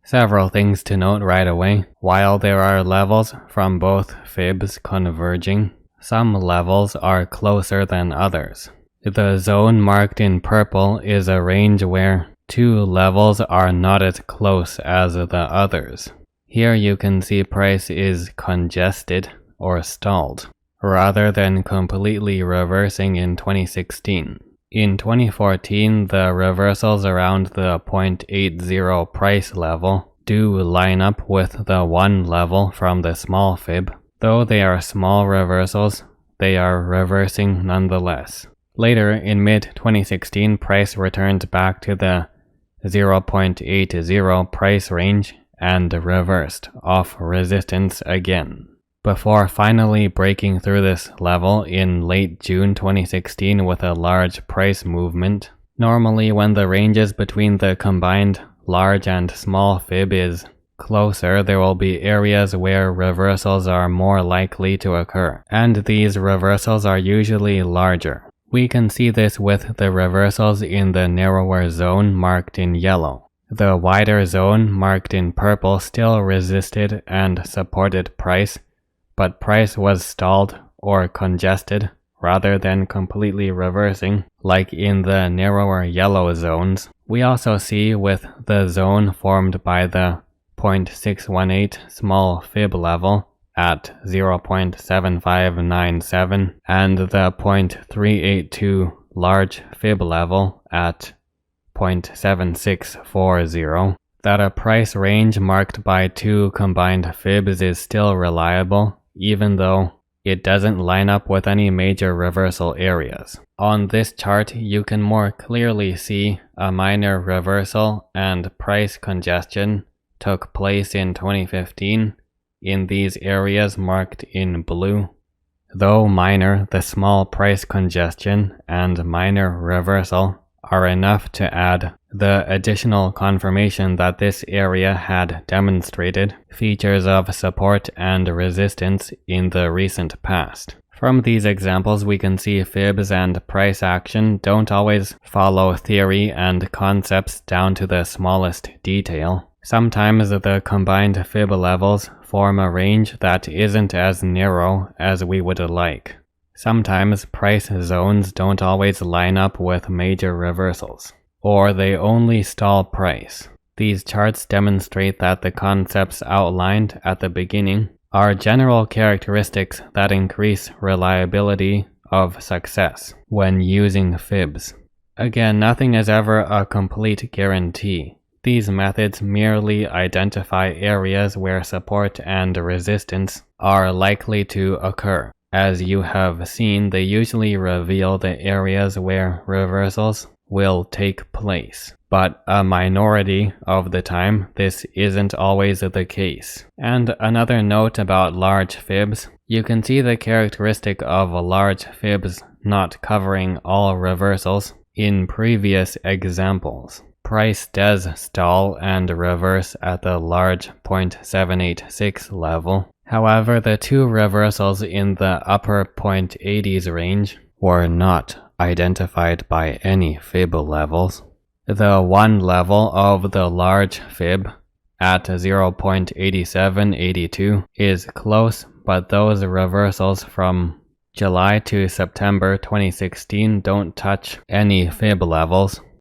Several things to note right away. While there are levels from both fibs converging, some levels are closer than others. The zone marked in purple is a range where two levels are not as close as the others. Here you can see price is congested or stalled, rather than completely reversing in 2016. In 2014, the reversals around the 0.80 price level do line up with the 1 level from the small fib. Though they are small reversals, they are reversing nonetheless. Later, in mid-2016, price returned back to the 0.80 price range and reversed off resistance again, before finally breaking through this level in late June 2016 with a large price movement. Normally, when the ranges between the combined large and small fib is closer, there will be areas where reversals are more likely to occur, and these reversals are usually larger. We can see this with the reversals in the narrower zone marked in yellow. The wider zone marked in purple still resisted and supported price, but price was stalled or congested rather than completely reversing, like in the narrower yellow zones. We also see with the zone formed by the 0.618 small fib level at 0.7597 and the 0.382 large fib level at 0.7640 that a price range marked by two combined fibs is still reliable, even though it doesn't line up with any major reversal areas. On this chart, you can more clearly see a minor reversal and price congestion took place in 2015 in these areas marked in blue. Though minor, the small price congestion and minor reversal are enough to add the additional confirmation that this area had demonstrated features of support and resistance in the recent past. From these examples, we can see fibs and price action don't always follow theory and concepts down to the smallest detail. Sometimes the combined fib levels form a range that isn't as narrow as we would like. Sometimes price zones don't always line up with major reversals, or they only stall price. These charts demonstrate that the concepts outlined at the beginning are general characteristics that increase reliability of success when using fibs. Again, nothing is ever a complete guarantee. These methods merely identify areas where support and resistance are likely to occur. As you have seen, they usually reveal the areas where reversals will take place. But a minority of the time, this isn't always the case. And another note about large fibs, you can see the characteristic of large fibs not covering all reversals in previous examples. Price does stall and reverse at the large 0.786 level. However, the two reversals in the upper 0.80s range were not identified by any fib levels. The one level of the large fib at 0.8782 is close, but those reversals from July to September 2016 don't touch any fib levels.